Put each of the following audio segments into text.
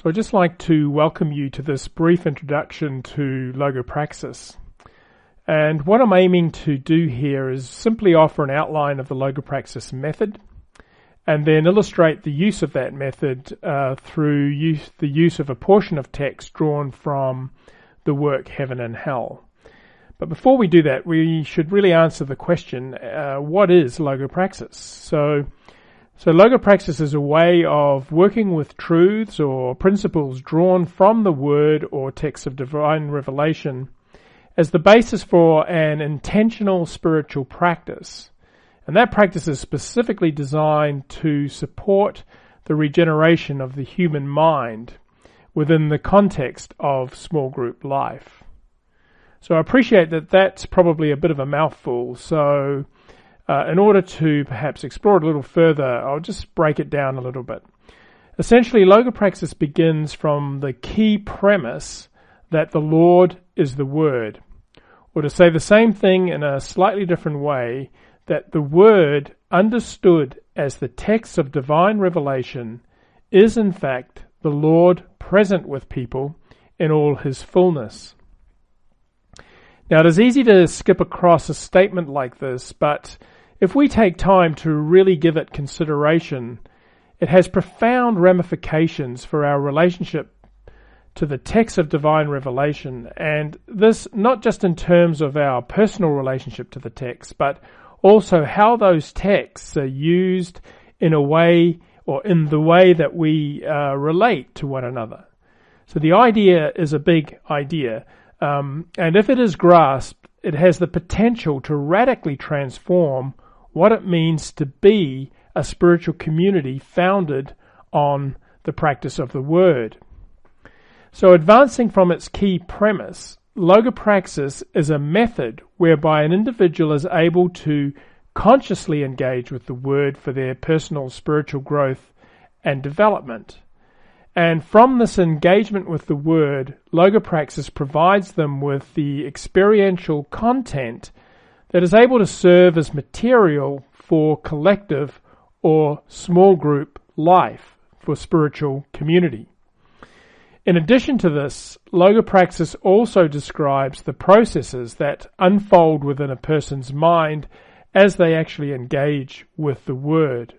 So I'd just like to welcome you to this brief introduction to Logopraxis. And what I'm aiming to do here is simply offer an outline of the Logopraxis method and then illustrate the use of that method through the use of a portion of text drawn from the work Heaven and Hell. But before we do that, we should really answer the question, what is Logopraxis? So Logopraxis is a way of working with truths or principles drawn from the word or text of divine revelation as the basis for an intentional spiritual practice. And that practice is specifically designed to support the regeneration of the human mind within the context of small group life. So I appreciate that that's probably a bit of a mouthful, so in order to perhaps explore it a little further, I'll just break it down a little bit. Essentially, Logopraxis begins from the key premise that the Lord is the Word, or to say the same thing in a slightly different way, that the Word, understood as the text of divine revelation, is in fact the Lord present with people in all His fullness. Now, it is easy to skip across a statement like this, but if we take time to really give it consideration, it has profound ramifications for our relationship to the text of divine revelation, and this not just in terms of our personal relationship to the text, but also how those texts are used in a way or in the way that we relate to one another. So the idea is a big idea, and if it is grasped, it has the potential to radically transform what it means to be a spiritual community founded on the practice of the Word. So advancing from its key premise, Logopraxis is a method whereby an individual is able to consciously engage with the Word for their personal spiritual growth and development. And from this engagement with the Word, Logopraxis provides them with the experiential content that is able to serve as material for collective or small group life for spiritual community. In addition to this, Logopraxis also describes the processes that unfold within a person's mind as they actually engage with the Word.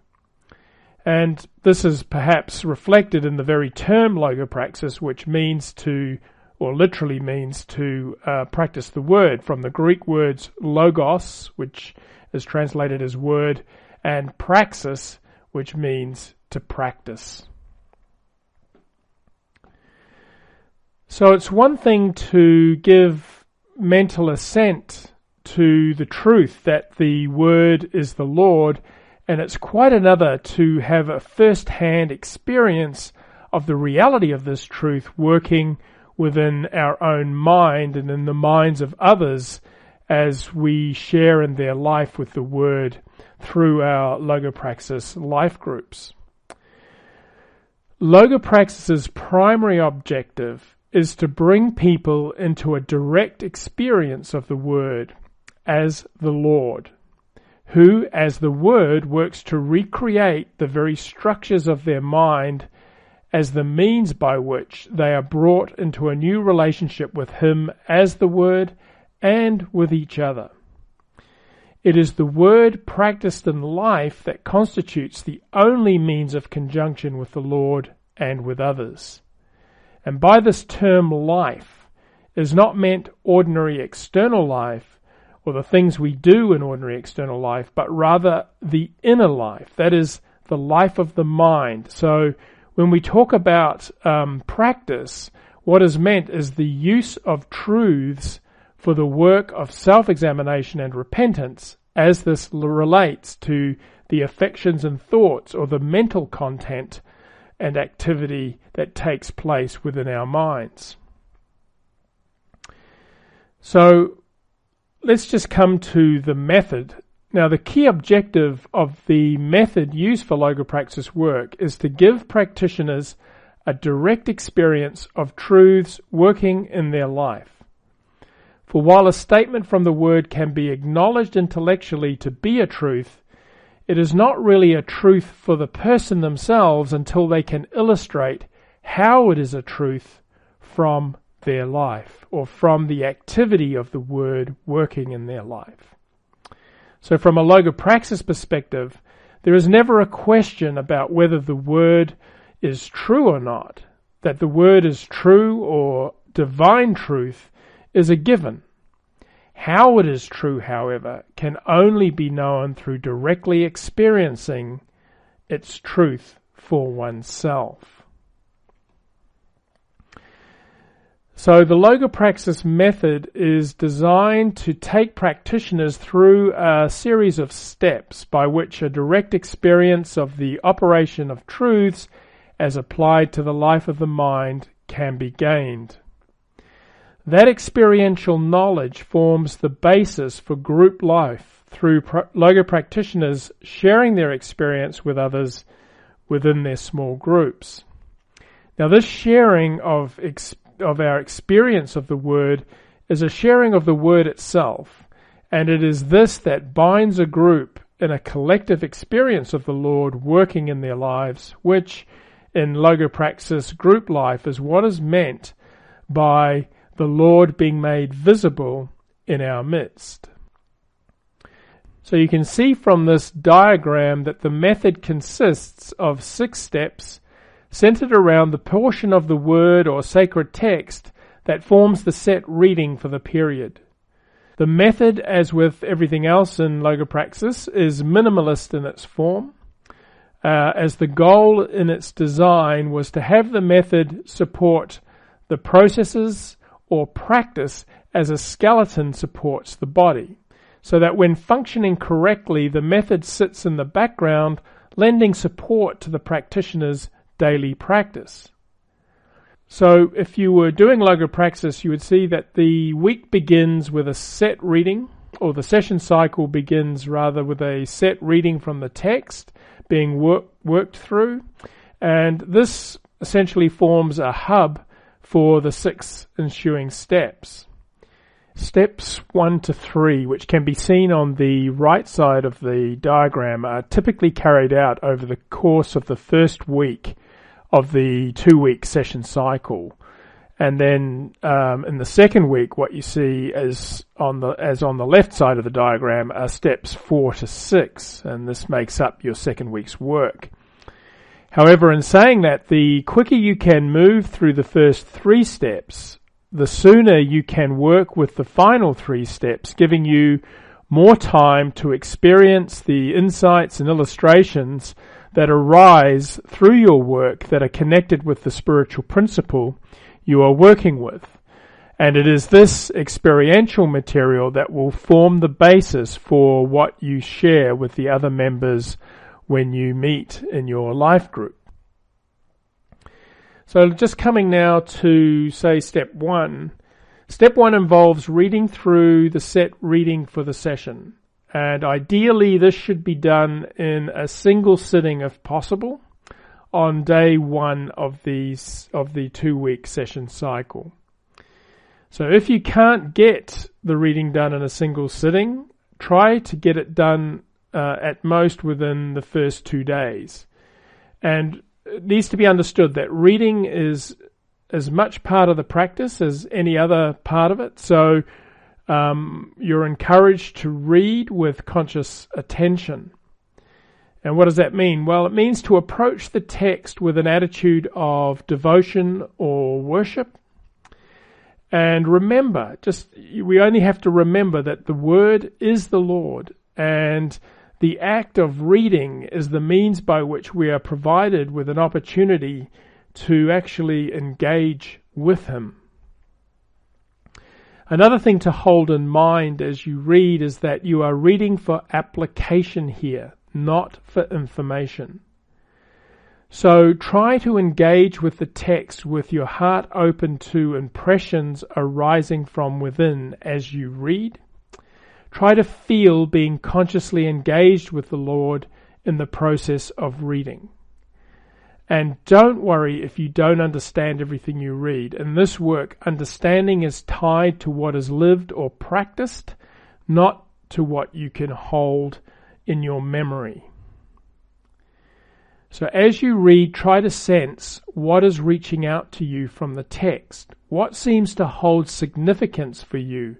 And this is perhaps reflected in the very term Logopraxis, which means to, or literally means to practice the Word, from the Greek words logos, which is translated as word, and praxis, which means to practice. So it's one thing to give mental assent to the truth that the Word is the Lord, and it's quite another to have a first-hand experience of the reality of this truth working within our own mind and in the minds of others as we share in their life with the Word through our Logopraxis life groups. Logopraxis's primary objective is to bring people into a direct experience of the Word as the Lord, who, as the Word, works to recreate the very structures of their mind as the means by which they are brought into a new relationship with Him as the Word and with each other. It is the Word practiced in life that constitutes the only means of conjunction with the Lord and with others. And by this term life is not meant ordinary external life or the things we do in ordinary external life, but rather the inner life, that is the life of the mind. So when we talk about practice, what is meant is the use of truths for the work of self-examination and repentance as this relates to the affections and thoughts or the mental content and activity that takes place within our minds. So let's just come to the method. Now, the key objective of the method used for Logopraxis work is to give practitioners a direct experience of truths working in their life. For while a statement from the Word can be acknowledged intellectually to be a truth, it is not really a truth for the person themselves until they can illustrate how it is a truth from their life, or from the activity of the word working in their life. So from a logopraxis perspective, there is never a question about whether the word is true or not. That the word is true or divine truth is a given. How it is true, however, can only be known through directly experiencing its truth for oneself. So the Logopraxis method is designed to take practitioners through a series of steps by which a direct experience of the operation of truths as applied to the life of the mind can be gained. That experiential knowledge forms the basis for group life through Logo practitioners sharing their experience with others within their small groups. Now, this sharing of our experience of the Word is a sharing of the Word itself, and it is this that binds a group in a collective experience of the Lord working in their lives, which in Logopraxis group life is what is meant by the Lord being made visible in our midst. So you can see from this diagram that the method consists of 6 steps centered around the portion of the word or sacred text that forms the set reading for the period. The method, as with everything else in Logopraxis, is minimalist in its form, as the goal in its design was to have the method support the processes or practice as a skeleton supports the body, so that when functioning correctly, the method sits in the background, lending support to the practitioner's daily practice. So if you were doing Logopraxis, you would see that the week begins with a set reading, or the session cycle begins rather with a set reading from the text being worked through, and this essentially forms a hub for the 6 ensuing steps. Steps 1 to 3, which can be seen on the right side of the diagram, are typically carried out over the course of the first week of the 2-week session cycle. And then in the second week, what you see as on the left side of the diagram are steps 4 to 6, and this makes up your second week's work. However, in saying that, the quicker you can move through the first 3 steps, the sooner you can work with the final 3 steps, giving you more time to experience the insights and illustrations that arise through your work that are connected with the spiritual principle you are working with. And it is this experiential material that will form the basis for what you share with the other members when you meet in your life group. So just coming now to, say, step 1. Step 1 involves reading through the set reading for the session. And ideally, this should be done in a single sitting if possible on day 1 of the 2-week session cycle. So if you can't get the reading done in a single sitting, try to get it done at most within the first 2 days. And it needs to be understood that reading is as much part of the practice as any other part of it. So you're encouraged to read with conscious attention. And what does that mean? Well, it means to approach the text with an attitude of devotion or worship. And remember, we only have to remember that the Word is the Lord, and the act of reading is the means by which we are provided with an opportunity to actually engage with Him. Another thing to hold in mind as you read is that you are reading for application here, not for information. So try to engage with the text with your heart open to impressions arising from within as you read. Try to feel being consciously engaged with the Lord in the process of reading. And don't worry if you don't understand everything you read. In this work, understanding is tied to what is lived or practiced, not to what you can hold in your memory. So as you read, try to sense what is reaching out to you from the text. What seems to hold significance for you?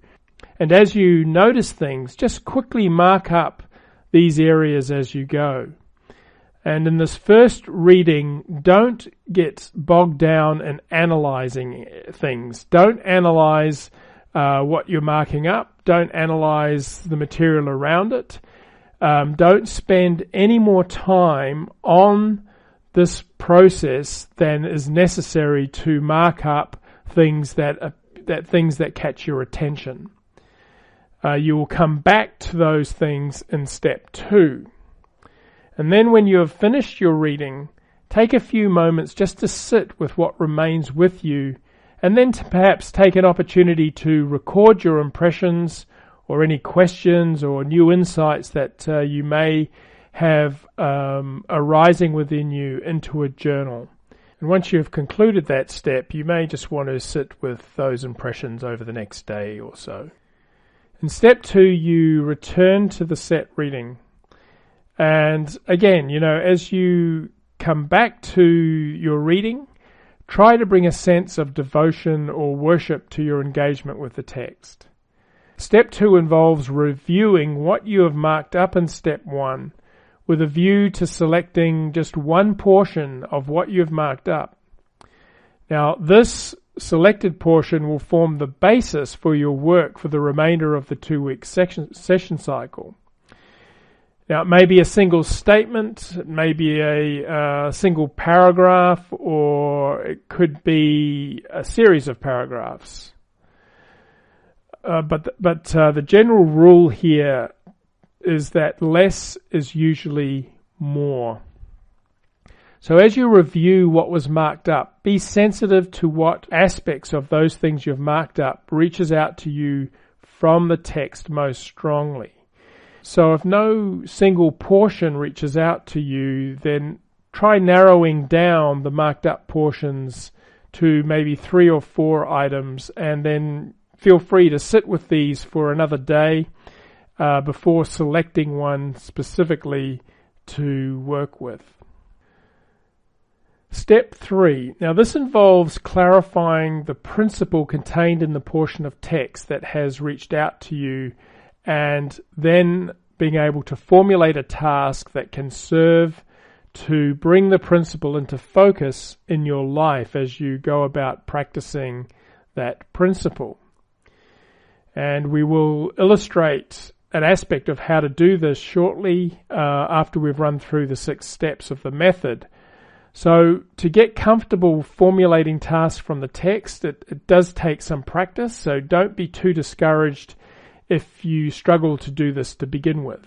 And as you notice things, just quickly mark up these areas as you go. And in this first reading, don't get bogged down in analyzing things. Don't analyze what you're marking up. Don't analyze the material around it. Don't spend any more time on this process than is necessary to mark up things that catch your attention. You will come back to those things in step 2. And then when you have finished your reading, take a few moments just to sit with what remains with you, and then to perhaps take an opportunity to record your impressions or any questions or new insights that you may have arising within you into a journal. And once you've concluded that step, you may just want to sit with those impressions over the next day or so. In step 2, you return to the set reading. And again, as you come back to your reading, try to bring a sense of devotion or worship to your engagement with the text. Step 2 involves reviewing what you have marked up in step 1 with a view to selecting just one portion of what you've marked up. Now, this selected portion will form the basis for your work for the remainder of the 2-week session cycle. Now, it may be a single statement, it may be a single paragraph, or it could be a series of paragraphs. But the general rule here is that less is usually more. So as you review what was marked up, be sensitive to what aspects of those things you've marked up reaches out to you from the text most strongly. So if no single portion reaches out to you, then try narrowing down the marked up portions to maybe 3 or 4 items, and then feel free to sit with these for another day before selecting one specifically to work with. Step 3. Now this involves clarifying the principle contained in the portion of text that has reached out to you, and then being able to formulate a task that can serve to bring the principle into focus in your life as you go about practicing that principle. And we will illustrate an aspect of how to do this shortly after we've run through the 6 steps of the method. So to get comfortable formulating tasks from the text, it does take some practice, so don't be too discouraged if you struggle to do this to begin with.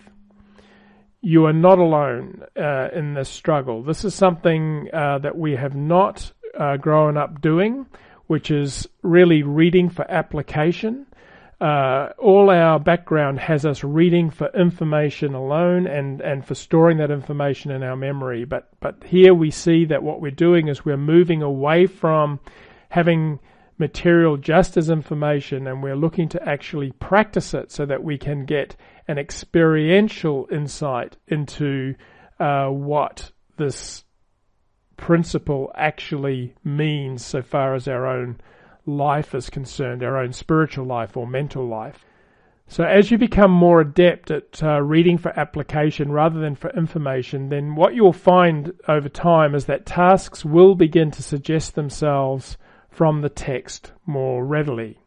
You are not alone in this struggle. This is something that we have not grown up doing, which is really reading for application. All our background has us reading for information alone and for storing that information in our memory. But here we see that what we're doing is we're moving away from having material just as information, and we're looking to actually practice it so that we can get an experiential insight into what this principle actually means so far as our own life is concerned, our own spiritual life or mental life. So as you become more adept at reading for application rather than for information, then what you'll find over time is that tasks will begin to suggest themselves from the text more readily.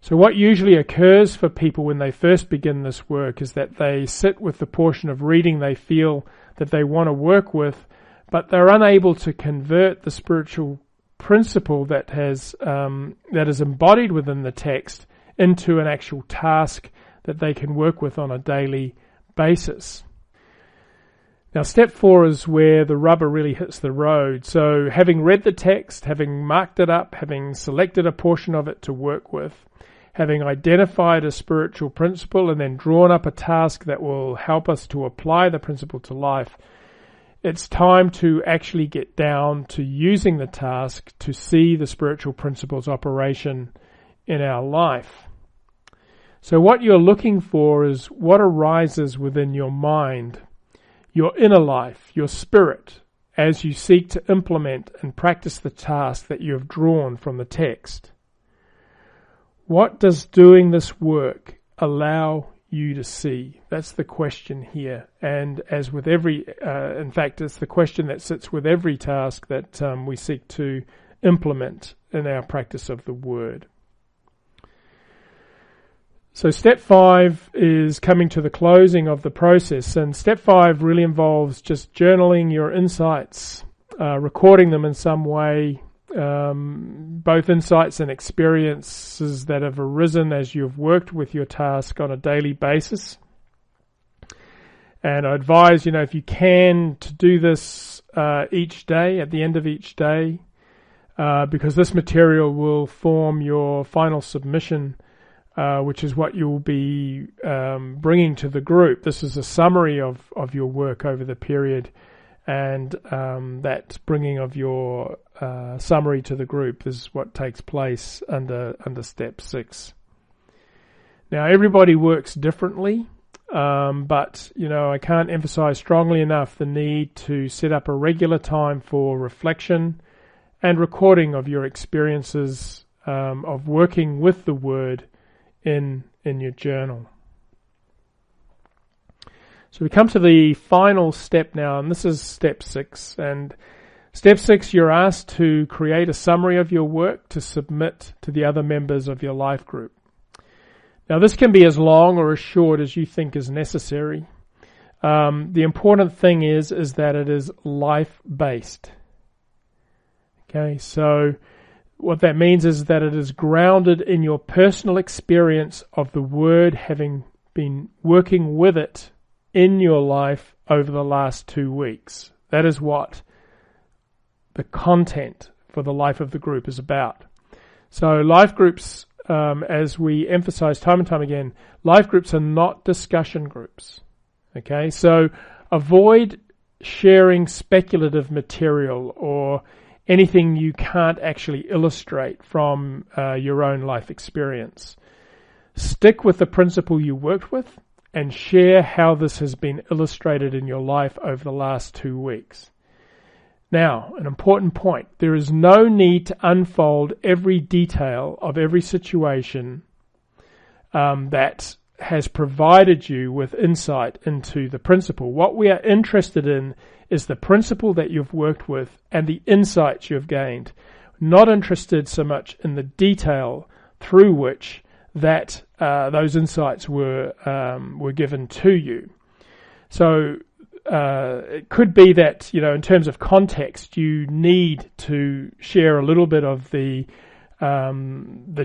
So what usually occurs for people when they first begin this work is that they sit with the portion of reading they feel that they want to work with, but they're unable to convert the spiritual principle that is embodied within the text into an actual task that they can work with on a daily basis. Now, step 4 is where the rubber really hits the road. So having read the text, having marked it up, having selected a portion of it to work with, having identified a spiritual principle and then drawn up a task that will help us to apply the principle to life, it's time to actually get down to using the task to see the spiritual principle's operation in our life. So what you're looking for is what arises within your mind. your inner life, your spirit, as you seek to implement and practice the task that you have drawn from the text. What does doing this work allow you to see? That's the question here. And as with every, in fact, it's the question that sits with every task that we seek to implement in our practice of the Word. So step 5 is coming to the closing of the process, and step 5 really involves just journaling your insights, recording them in some way, both insights and experiences that have arisen as you've worked with your task on a daily basis. And I advise, if you can, to do this each day, at the end of each day, because this material will form your final submission, which is what you'll be bringing to the group. This is a summary of your work over the period, and that bringing of your summary to the group is what takes place under step 6. Now, everybody works differently, but I can't emphasize strongly enough the need to set up a regular time for reflection and recording of your experiences of working with the Word in your journal. So we come to the final step now, and this is step 6. And step 6, you're asked to create a summary of your work to submit to the other members of your life group. Now, this can be as long or as short as you think is necessary. The important thing is that it is life-based. Okay, so what that means is that it is grounded in your personal experience of the Word, having been working with it in your life over the last 2 weeks. That is what the content for the life of the group is about. So life groups, as we emphasize time and time again, life groups are not discussion groups. Okay, so avoid sharing speculative material or anything you can't actually illustrate from your own life experience. Stick with the principle you worked with and share how this has been illustrated in your life over the last 2 weeks. Now, an important point. There is no need to unfold every detail of every situation that has provided you with insight into the principle. What we are interested in is the principle that you've worked with and the insights you've gained. Not interested so much in the detail through which that those insights were given to you. So it could be that, in terms of context, you need to share a little bit of the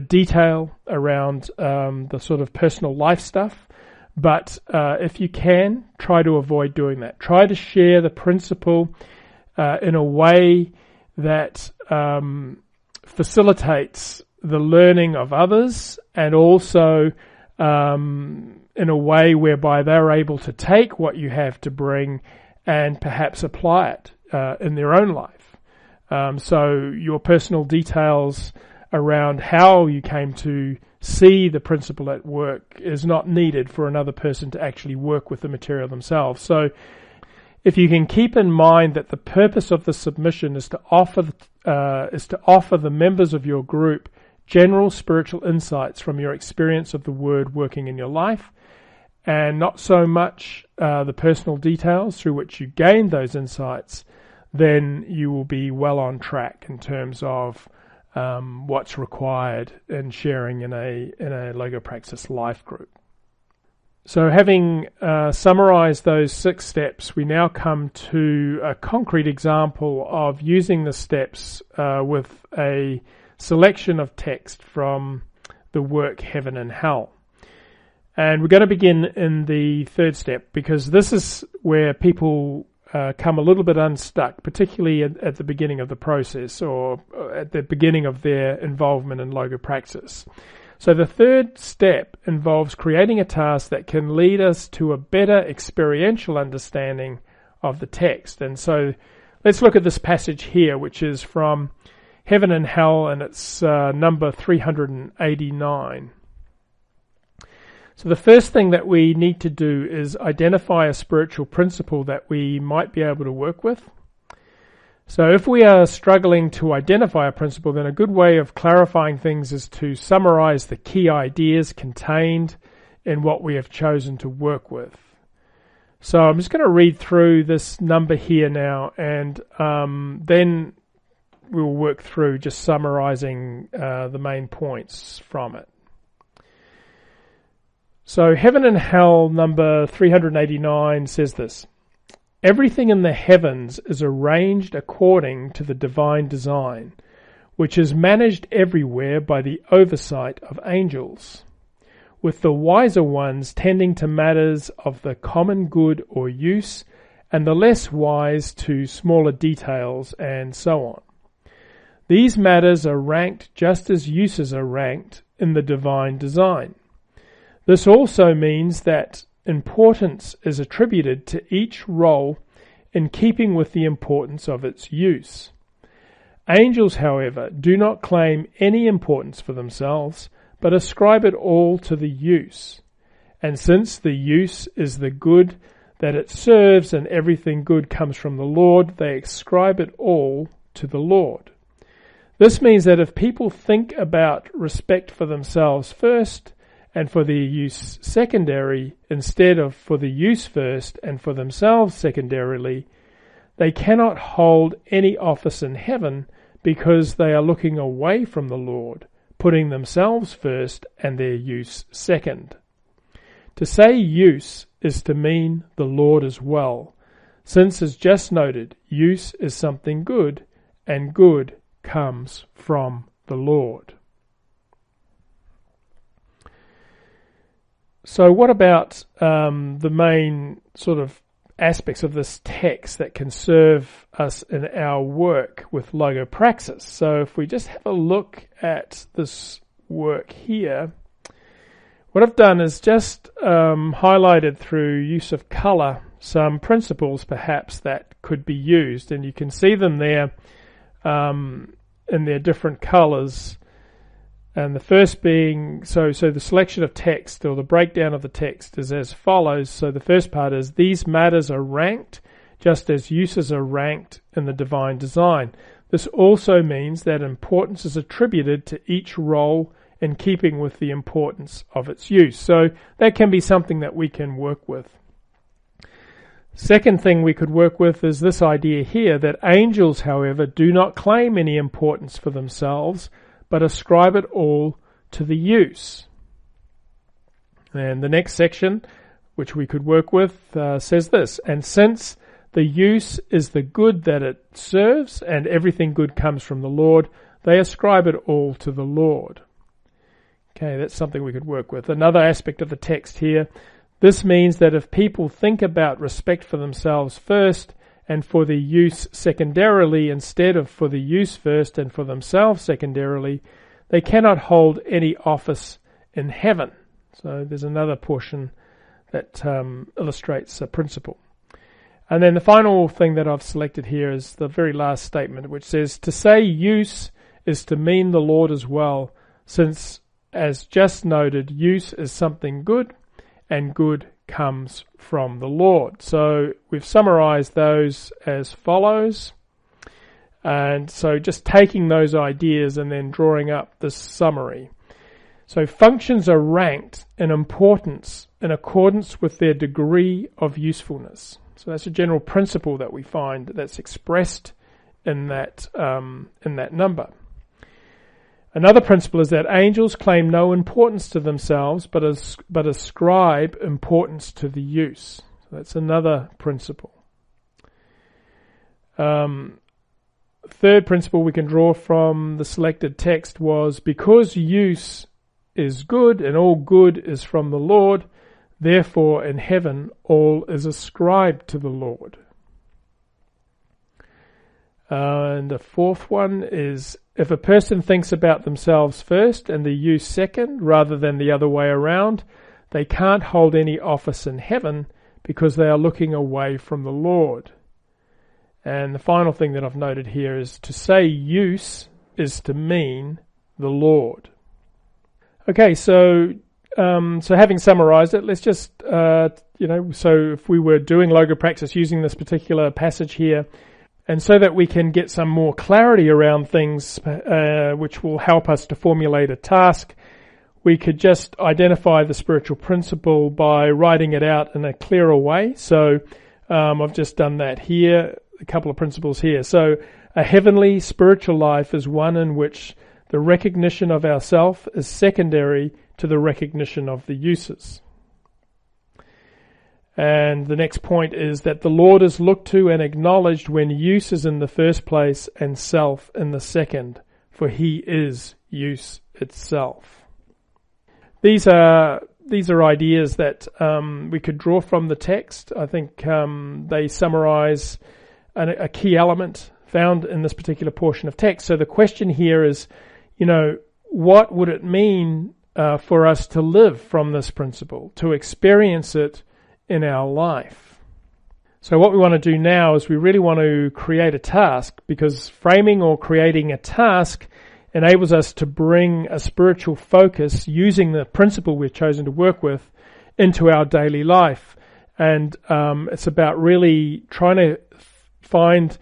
detail around the sort of personal life stuff. But if you can, try to avoid doing that. Try to share the principle in a way that facilitates the learning of others, and also in a way whereby they're able to take what you have to bring and perhaps apply it in their own life. So your personal details around how you came to see the principle at work is not needed for another person to actually work with the material themselves. So if you can keep in mind that the purpose of the submission is to offer the members of your group general spiritual insights from your experience of the Word working in your life, and not so much the personal details through which you gain those insights, then you will be well on track in terms of what's required in sharing in a Logopraxis life group. So having summarized those 6 steps, we now come to a concrete example of using the steps with a selection of text from the work Heaven and Hell. And we're going to begin in the 3rd step, because this is where people come a little bit unstuck, particularly at the beginning of the process or at the beginning of their involvement in Logopraxis. So the 3rd step involves creating a task that can lead us to a better experiential understanding of the text. And so let's look at this passage here, which is from Heaven and Hell, and it's number 389. So the first thing that we need to do is identify a spiritual principle that we might be able to work with. So if we are struggling to identify a principle, then a good way of clarifying things is to summarize the key ideas contained in what we have chosen to work with. So I'm just going to read through this number here now, and then we'll work through just summarizing the main points from it. So Heaven and Hell number 389 says this: everything in the heavens is arranged according to the divine design, which is managed everywhere by the oversight of angels, with the wiser ones tending to matters of the common good or use, and the less wise to smaller details, and so on. These matters are ranked just as uses are ranked in the divine design. This also means that importance is attributed to each role in keeping with the importance of its use. Angels, however, do not claim any importance for themselves, but ascribe it all to the use. And since the use is the good that it serves and everything good comes from the Lord, they ascribe it all to the Lord. This means that if people think about respect for themselves first and for their use secondary, instead of for the use first and for themselves secondarily, they cannot hold any office in heaven because they are looking away from the Lord, putting themselves first and their use second. To say use is to mean the Lord as well, since, as just noted, use is something good, and good comes from the Lord. So what about the main sort of aspects of this text that can serve us in our work with Logopraxis? So if we just have a look at this work here, what I've done is just highlighted through use of colour some principles perhaps that could be used, and you can see them there in their different colours. And the first being, so the selection of text, or the breakdown of the text, is as follows. So the first part is, these matters are ranked just as uses are ranked in the divine design. This also means that importance is attributed to each role in keeping with the importance of its use. So that can be something that we can work with. Second thing we could work with is this idea here, that angels, however, do not claim any importance for themselves, but ascribe it all to the use. And the next section, which we could work with, says this: and since the use is the good that it serves, and everything good comes from the Lord, they ascribe it all to the Lord. Okay, that's something we could work with. Another aspect of the text here, this means that if people think about respect for themselves first, and for the use secondarily, instead of for the use first and for themselves secondarily, they cannot hold any office in heaven. So there's another portion that illustrates a principle. And then the final thing that I've selected here is the very last statement, which says, to say use is to mean the Lord as well, since, as just noted, use is something good, and good comes from the Lord. So we've summarized those as follows. And so just taking those ideas and then drawing up this summary. So functions are ranked in importance in accordance with their degree of usefulness. So that's a general principle that we find that's expressed in that number. Another principle is that angels claim no importance to themselves, but ascribe importance to the use. So that's another principle. Third principle we can draw from the selected text was, because use is good and all good is from the Lord, therefore in heaven all is ascribed to the Lord. And the fourth one is, if a person thinks about themselves first and the use second, rather than the other way around, they can't hold any office in heaven because they are looking away from the Lord. And the final thing that I've noted here is, to say use is to mean the Lord. Okay, so So having summarized it, let's just, so if we were doing Logopraxis using this particular passage here, and so that we can get some more clarity around things, which will help us to formulate a task, we could just identify the spiritual principle by writing it out in a clearer way. So I've just done that here, a couple of principles here. So a heavenly spiritual life is one in which the recognition of ourself is secondary to the recognition of the uses. And the next point is that the Lord is looked to and acknowledged when use is in the first place and self in the second, for he is use itself. These are ideas that we could draw from the text. I think they summarize a key element found in this particular portion of text. So the question here is, what would it mean for us to live from this principle, to experience it in our life? So what we want to do now is we really want to create a task, because framing or creating a task enables us to bring a spiritual focus using the principle we've chosen to work with into our daily life. And it's about really trying to find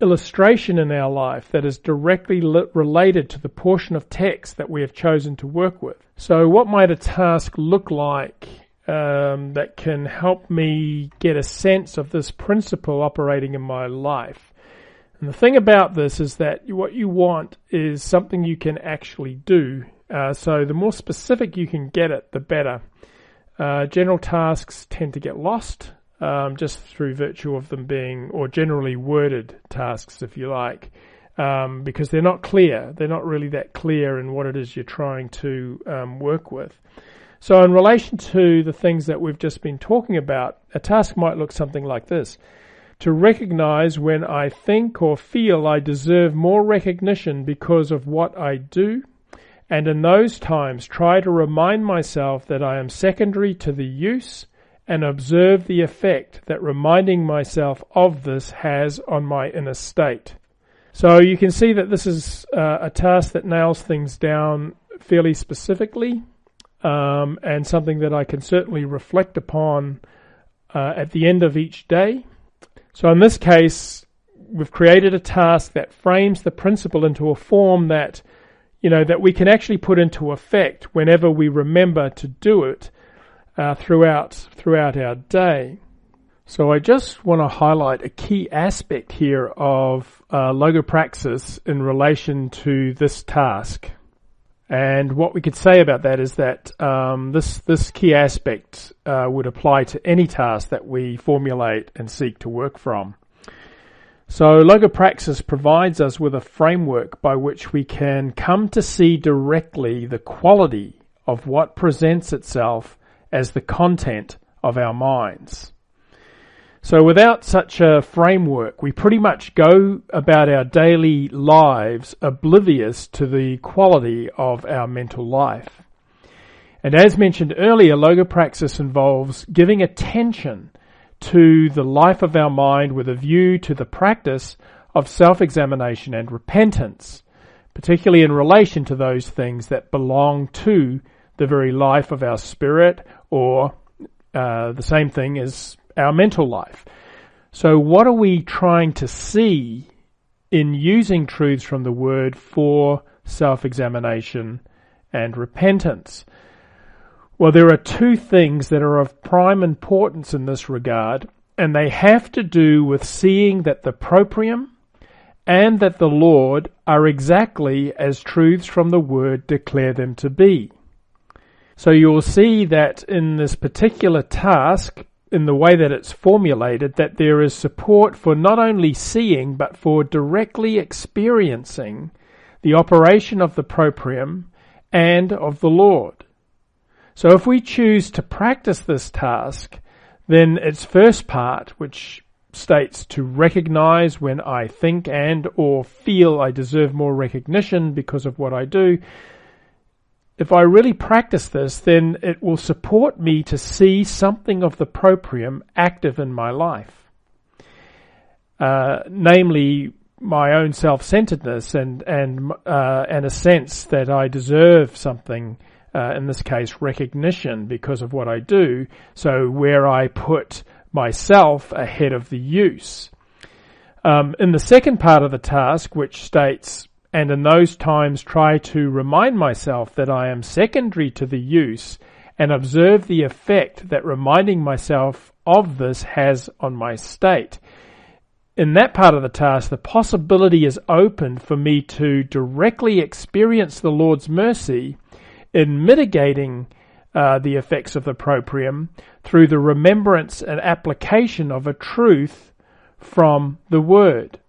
illustration in our life that is directly related to the portion of text that we have chosen to work with. So what might a task look like that can help me get a sense of this principle operating in my life? And the thing about this is that what you want is something you can actually do. So the more specific you can get it, the better. General tasks tend to get lost just through virtue of them being, or generally worded tasks, if you like, because they're not clear. They're not really that clear in what it is you're trying to work with. So in relation to the things that we've just been talking about, a task might look something like this: to recognize when I think or feel I deserve more recognition because of what I do, and in those times try to remind myself that I am secondary to the use and observe the effect that reminding myself of this has on my inner state. So you can see that this is a task that nails things down fairly specifically, and something that I can certainly reflect upon at the end of each day. So in this case, we've created a task that frames the principle into a form that, that we can actually put into effect whenever we remember to do it throughout our day. So I just want to highlight a key aspect here of Logopraxis in relation to this task. And what we could say about that is that this key aspect would apply to any task that we formulate and seek to work from. So Logopraxis provides us with a framework by which we can come to see directly the quality of what presents itself as the content of our minds. So without such a framework, we pretty much go about our daily lives oblivious to the quality of our mental life. And as mentioned earlier, Logopraxis involves giving attention to the life of our mind with a view to the practice of self-examination and repentance, particularly in relation to those things that belong to the very life of our spirit, or the same thing as our mental life. So what are we trying to see in using truths from the Word for self-examination and repentance? Well, there are two things that are of prime importance in this regard, and they have to do with seeing that the proprium and that the Lord are exactly as truths from the Word declare them to be. So you'll see that in this particular task, in the way that it's formulated, that there is support for not only seeing, but for directly experiencing the operation of the proprium and of the Lord. So if we choose to practice this task, then its first part, which states to recognize when I think and or feel I deserve more recognition because of what I do, if I really practice this, then it will support me to see something of the proprium active in my life. Namely, my own self-centeredness and a sense that I deserve something in this case, recognition because of what I do. So where I put myself ahead of the use. In the second part of the task, which states, and in those times try to remind myself that I am secondary to the use and observe the effect that reminding myself of this has on my state. In that part of the task, the possibility is open for me to directly experience the Lord's mercy in mitigating the effects of the proprium through the remembrance and application of a truth from the Word.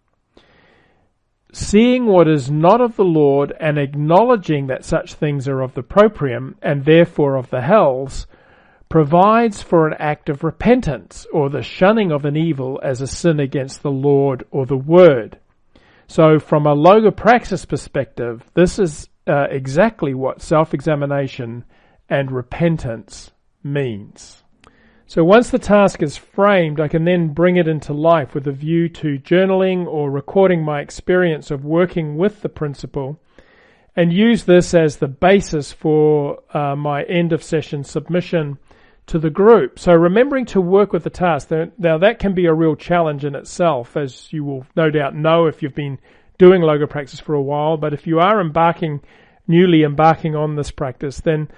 Seeing what is not of the Lord and acknowledging that such things are of the proprium and therefore of the hells provides for an act of repentance or the shunning of an evil as a sin against the Lord or the Word. So from a logopraxis perspective, this is exactly what self-examination and repentance means. So once the task is framed, I can then bring it into life with a view to journaling or recording my experience of working with the principle and use this as the basis for my end of session submission to the group. So remembering to work with the task, now that can be a real challenge in itself, as you will no doubt know if you've been doing logopraxis for a while. But if you are newly embarking on this practice, then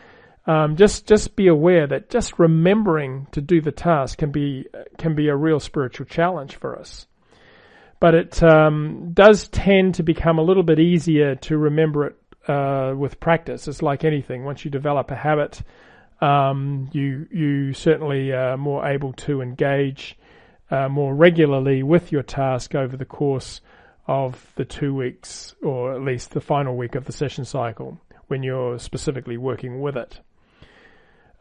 just be aware that just remembering to do the task can be a real spiritual challenge for us. But it does tend to become a little bit easier to remember it with practice. It's like anything. Once you develop a habit, you certainly are more able to engage more regularly with your task over the course of the 2 weeks, or at least the final week of the session cycle, when you're specifically working with it.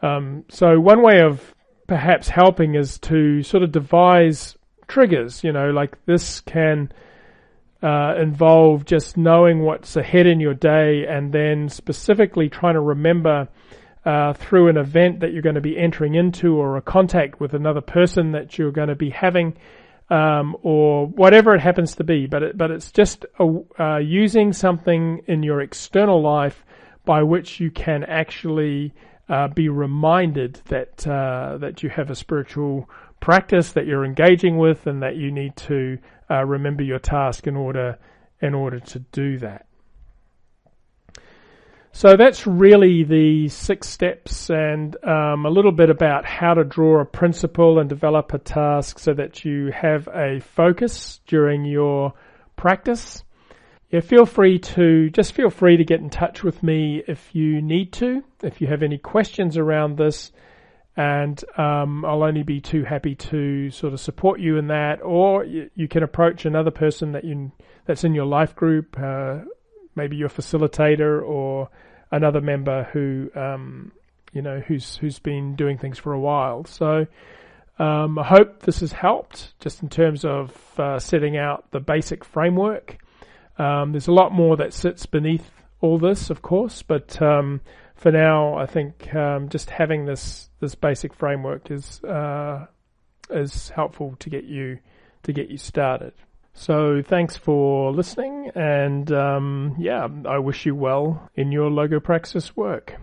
So one way of perhaps helping is to sort of devise triggers, like this can involve just knowing what's ahead in your day and then specifically trying to remember through an event that you're going to be entering into or a contact with another person that you're going to be having, or whatever it happens to be. But it's just using something in your external life by which you can actually be reminded that you have a spiritual practice that you're engaging with, and that you need to remember your task in order to do that. So that's really the 6 steps, and a little bit about how to draw a principle and develop a task so that you have a focus during your practice. Yeah, feel free to get in touch with me if you need to, if you have any questions around this, and I'll only be too happy to sort of support you in that. Or you can approach another person that's in your life group, maybe your facilitator or another member who's been doing things for a while. So I hope this has helped, just in terms of setting out the basic framework. There's a lot more that sits beneath all this, of course, but for now, I think just having this basic framework is helpful to get you started. So thanks for listening, and I wish you well in your logopraxis work.